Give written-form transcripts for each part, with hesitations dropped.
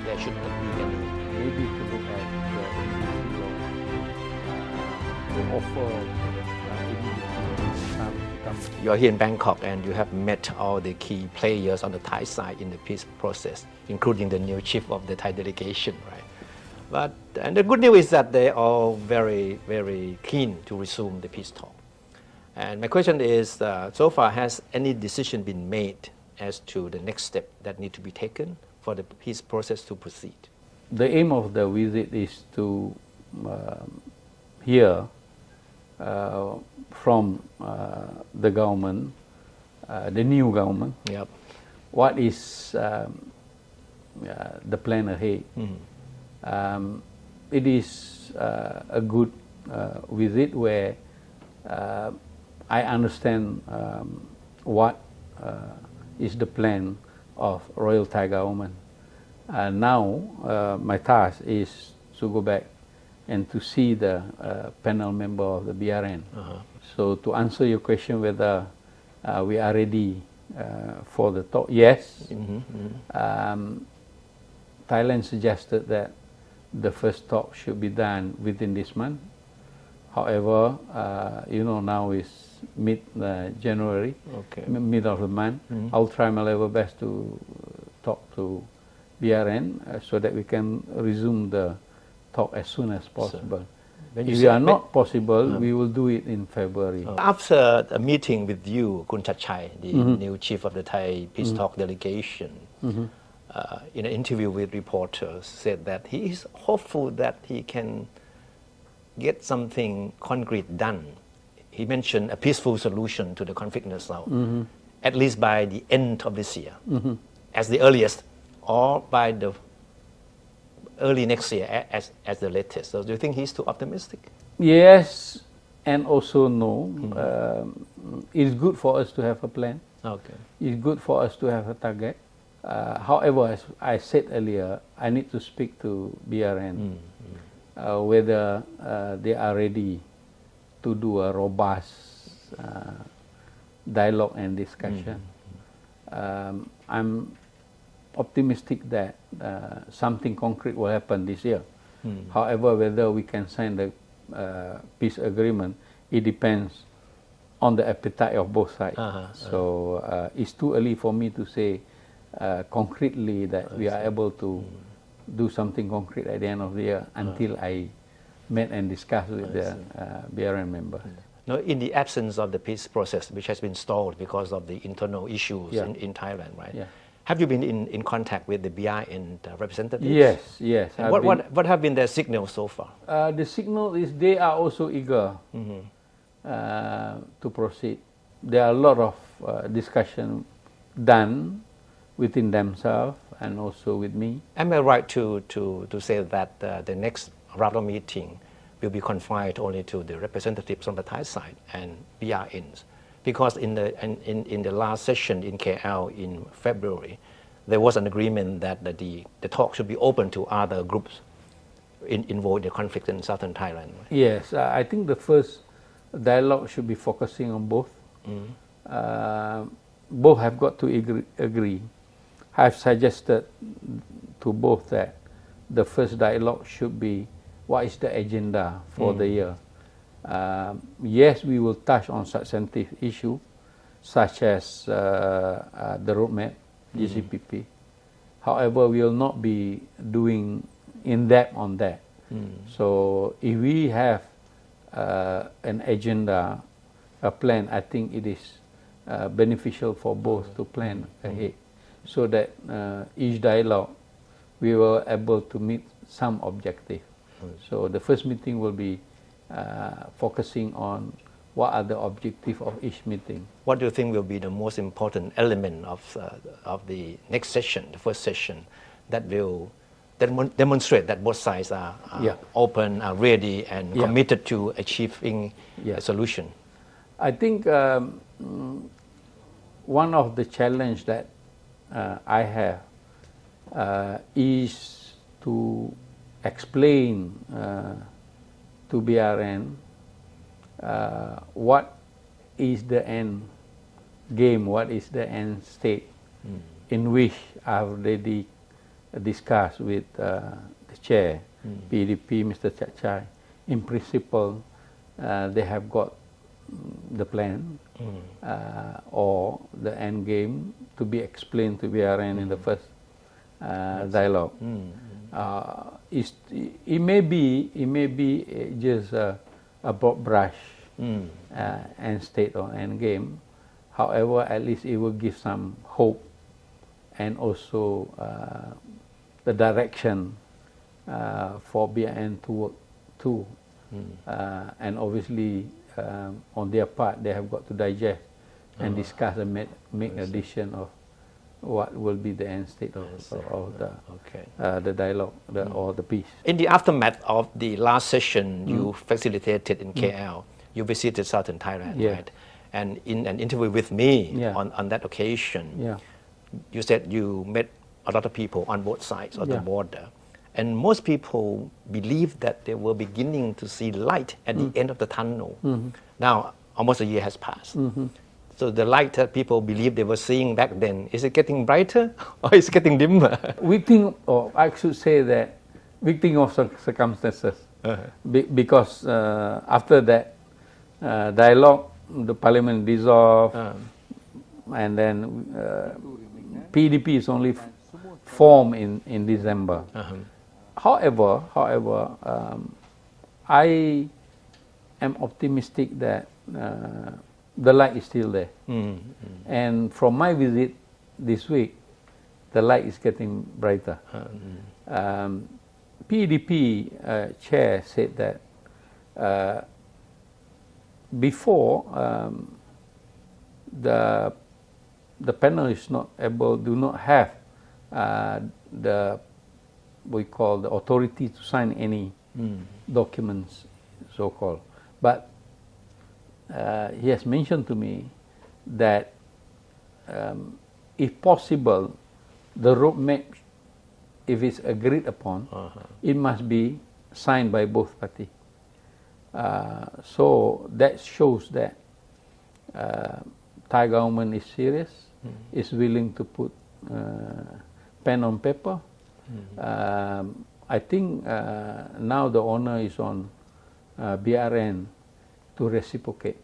there should not be any. Maybe to look at the immediate law to offer immediate some. You're here in Bangkok and you have met all the key players on the Thai side in the peace process, including the new chief of the Thai delegation, right? And the good news is that they are very keen to resume the peace talk. And my question is, so far has any decision been made as to the next step that need to be taken for the peace process to proceed? The aim of the visit is to hear from the government, the new government, Yep. what is the plan ahead. It is a good visit where I understand what is the plan of Royal Thai government. Now my task is to go back and to see the panel member of the BRN. So to answer your question whether we are ready for the talk, yes. Thailand suggested that the first talk should be done within this month. However, now is mid-January, Okay. Mid of the month. I'll try my level best to talk to BRN so that we can resume the talk as soon as possible. When you If say- we are not possible, we will do it in February. After a meeting with you, Kun Chachai, the new chief of the Thai Peace Talk delegation, in an interview with reporters, said that he is hopeful that he can get something concrete done. He mentioned a peaceful solution to the conflict in the south, at least by the end of this year, as the earliest, or by the early next year as the latest. So do you think he's too optimistic? Yes, and also no. It's good for us to have a plan. Okay. It's good for us to have a target. However, as I said earlier, I need to speak to BRN whether they are ready to do a robust dialogue and discussion. I'm optimistic that something concrete will happen this year. However, whether we can sign the peace agreement, it depends on the appetite of both sides. So it's too early for me to say concretely that we are able to do something concrete at the end of the year until I met and discussed with the BRN member. No, in the absence of the peace process, which has been stalled because of the internal issues in Thailand, right? Yeah. Have you been in contact with the BRN representatives? Yes. And what have been their signals so far? The signal is they are also eager to proceed. There are a lot of discussion done within themselves and also with me. Am I right to say that the next round of meeting will be confined only to the representatives from the Thai side and BRNs? Because in the last session in KL in February, there was an agreement that the talk should be open to other groups involved in the conflict in southern Thailand. Right? Yes, I think the first dialogue should be focusing on both. Both have got to agree. I've suggested to both that the first dialogue should be what is the agenda for the year. Yes, we will touch on substantive issue such as the roadmap, GCPP. However, we will not be doing in depth on that. So if we have an agenda, a plan, I think it is beneficial for both to plan ahead so that each dialogue we were able to meet some objective. So the first meeting will be focusing on what are the objectives of each meeting. What do you think will be the most important element of the next session, the first session, that will demonstrate that both sides are open, are ready, and committed to achieving a solution? I think one of the challenge that I have is to explain to BRN what is the end game, what is the end state in which I've already discussed with the chair, PDP, Mr. Chachai. In principle, they have got the plan or the end game to be explained to BRN in the first dialogue. It may be just a broad brush and state or end game. However, at least it will give some hope and also the direction for BRN to work too. And obviously, on their part, they have got to digest and discuss and make a decision of what will be the end state of the dialogue or the peace. In the aftermath of the last session you facilitated in KL, you visited Southern Thailand, right? And in an interview with me on that occasion, you said you met a lot of people on both sides of the border. And most people believe that they were beginning to see light at the end of the tunnel. Now, almost a year has passed. So the light that people believe they were seeing back then, is it getting brighter or is it getting dimmer? We think, or I should say that, we think of circumstances. Because after that dialogue, the parliament dissolved, and then PDP is only formed in December. However, I am optimistic that the light is still there. And from my visit this week, the light is getting brighter. PDP chair said that before the panel is not able, do not have the we call the authority to sign any documents, so-called. But he has mentioned to me that if possible, the roadmap, if it's agreed upon, it must be signed by both parties. So that shows that Thai government is serious, is willing to put pen on paper. I think now the honor is on BRN to reciprocate.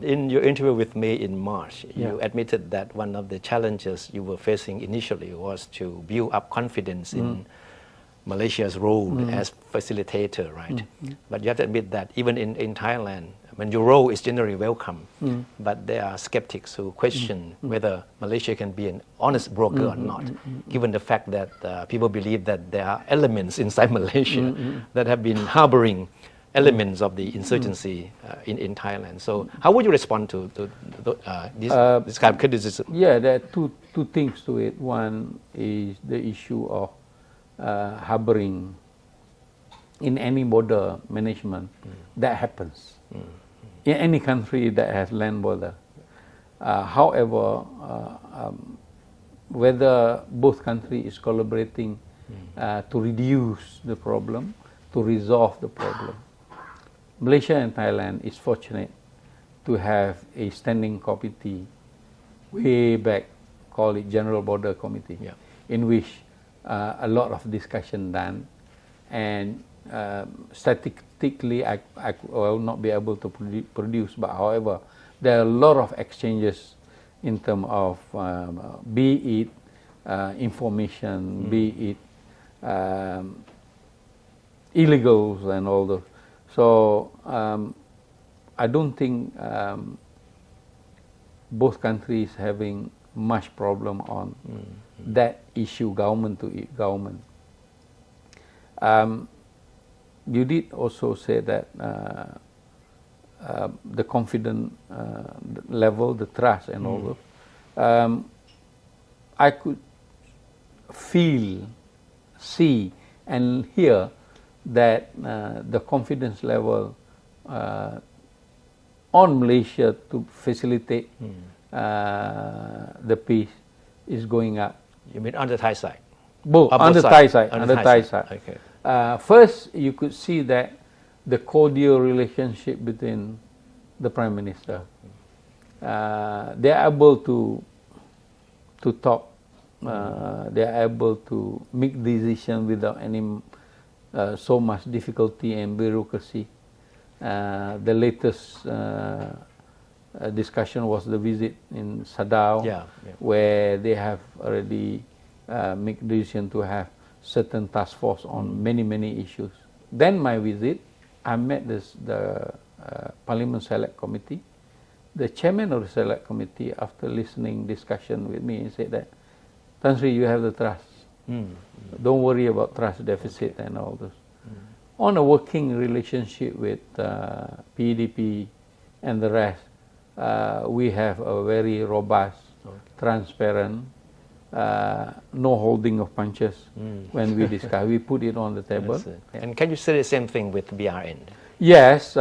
In your interview with me in March, you admitted that one of the challenges you were facing initially was to build up confidence in Malaysia's role as facilitator, right? But you have to admit that even in Thailand, when your role is generally welcome, but there are skeptics who question whether Malaysia can be an honest broker or not, given the fact that people believe that there are elements inside Malaysia that have been harboring elements of the insurgency in Thailand. So how would you respond to this kind of criticism? Yeah, there are two things to it. One is the issue of harboring in any border management. That happens in any country that has land border. However, whether both countries is collaborating to reduce the problem, to resolve the problem. Malaysia and Thailand is fortunate to have a standing committee way back, call it General Border Committee, in which a lot of discussion done, and statistically I will not be able to produce, but however there are a lot of exchanges in terms of be it information, be it illegals and all those. So I don't think both countries having much problem on that issue, government to government. You did also say that the confidence level, the trust and all that. I could feel, see and hear that the confidence level on Malaysia to facilitate the peace is going up. You mean on the Thai side? Both, on the Thai side. On the Thai side. Okay. First, you could see that the cordial relationship between the Prime Minister. They are able to talk they are able to make decisions without any so much difficulty and bureaucracy. The latest discussion was the visit in Sadao, where they have already make decision to have certain task force on many issues. Then my visit, I met the Parliament Select Committee. The chairman of the Select Committee, after listening discussion with me, said that, Tan Sri, you have the trust. Don't worry about trust deficit and all this. On a working relationship with PDP and the rest, we have a very robust, transparent, no holding of punches when we discuss. We put it on the table. And can you say the same thing with BRN? Yes,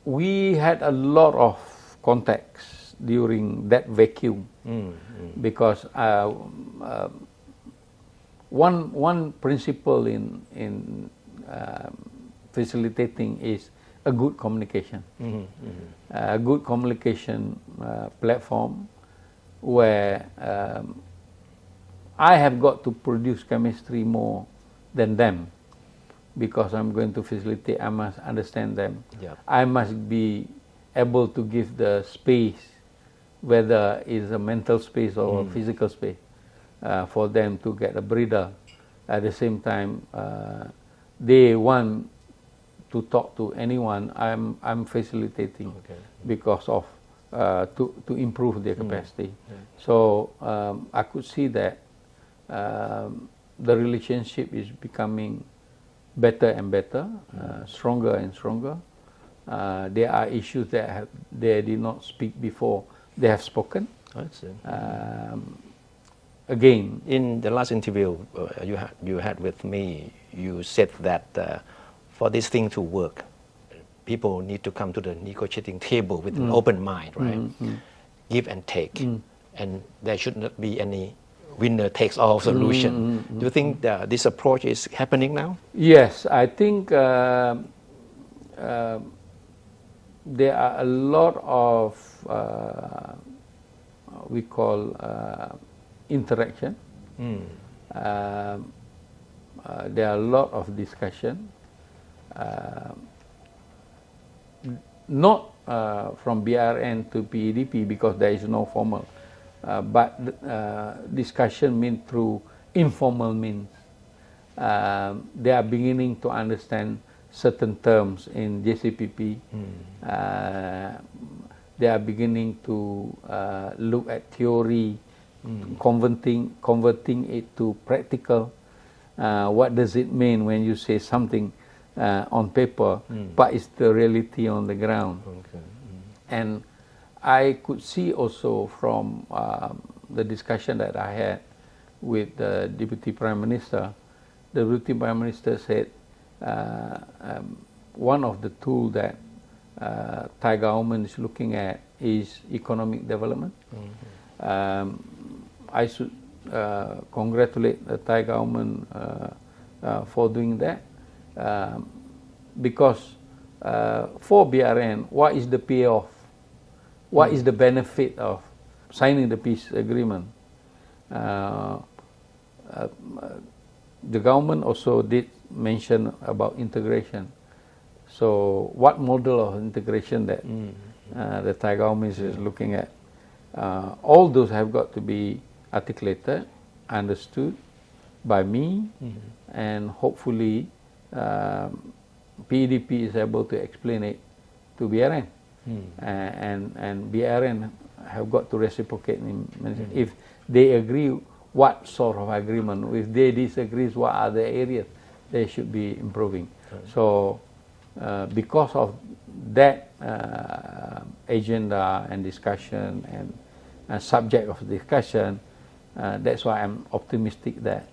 we had a lot of contacts during that vacuum because one principle in facilitating is a good communication. A good communication platform where I have got to produce chemistry more than them because I'm going to facilitate. I must understand them. I must be able to give the space, whether it's a mental space or a physical space, for them to get a breather. At the same time, they want to talk to anyone. I'm facilitating because of to improve their capacity. So I could see that the relationship is becoming better and better, stronger and stronger. There are issues that they did not speak before. They have spoken. Again, in the last interview you had with me, you said that for this thing to work, people need to come to the negotiating table with an open mind, right? Give and take, and there should not be any winner takes all solution. Do you think that this approach is happening now? Yes, I think there are a lot of we call interaction. There are a lot of discussion, not from BRN to PEDP because there is no formal, but discussion means through informal means. They are beginning to understand certain terms in JCPP. They are beginning to look at theory, converting it to practical. What does it mean when you say something on paper, but it's the reality on the ground? And I could see also from the discussion that I had with the Deputy Prime Minister, the Deputy Prime Minister said one of the tools that Thai government is looking at is economic development. I should congratulate the Thai government for doing that because for BRN, what is the payoff? What is the benefit of signing the peace agreement? The government also did mention about integration. So what model of integration that the Thai government is looking at? All those have got to be articulated, understood by me, and hopefully PDP is able to explain it to BRN. And BRN have got to reciprocate. If they agree, what sort of agreement? If they disagree, what are the areas they should be improving? So because of that agenda and discussion and subject of discussion, that's why I'm optimistic that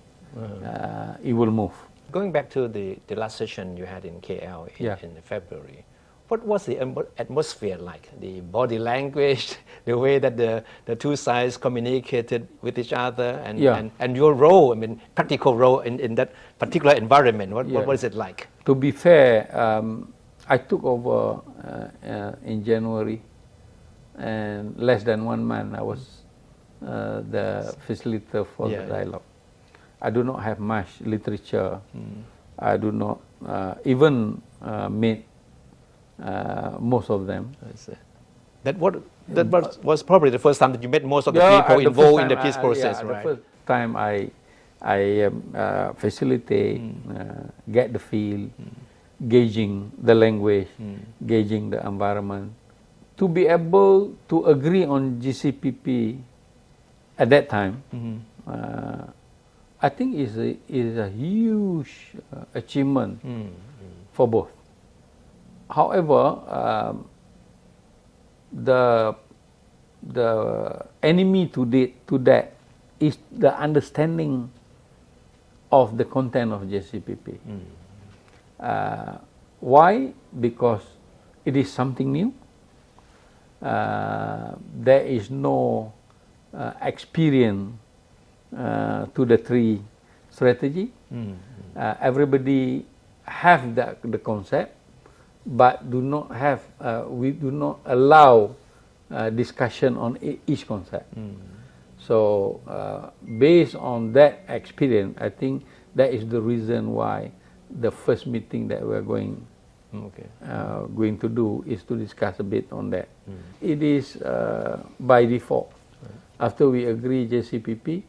it will move. Going back to the last session you had in KL in February, what was the atmosphere like? The body language, the way that the two sides communicated with each other, and your role, I mean, practical role in that particular environment. What was it like? To be fair, I took over in January, and less than 1 month I was the facilitator for the Yeah. dialogue. I do not have much literature. I do not even meet most of them. I see. That was probably the first time that you met most of the Yeah, people the involved first in the time peace process, the right? first time I facilitate, get the feel, gauging the language, gauging the environment, to be able to agree on GCPP at that time. I think is a huge achievement for both. However, the enemy to that is the understanding of the content of JCPP. Why? Because it is something new. There is no experience to the three strategy. Everybody have the concept, but do not have. We do not allow discussion on each concept. So based on that experience, I think that is the reason why the first meeting that we are going to do is to discuss a bit on that. It is by default. After we agree JCPP,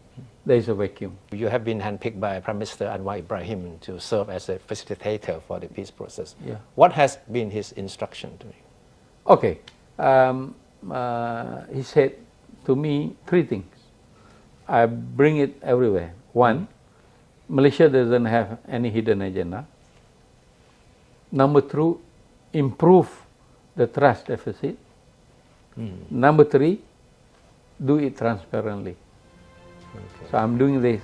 there is a vacuum. You have been handpicked by Prime Minister Anwar Ibrahim to serve as a facilitator for the peace process. Yeah. What has been his instruction to you? Okay. He said to me three things. I bring it everywhere. One, Malaysia doesn't have any hidden agenda. Number two, improve the trust deficit. Number three, do it transparently. So I'm doing this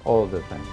all the time.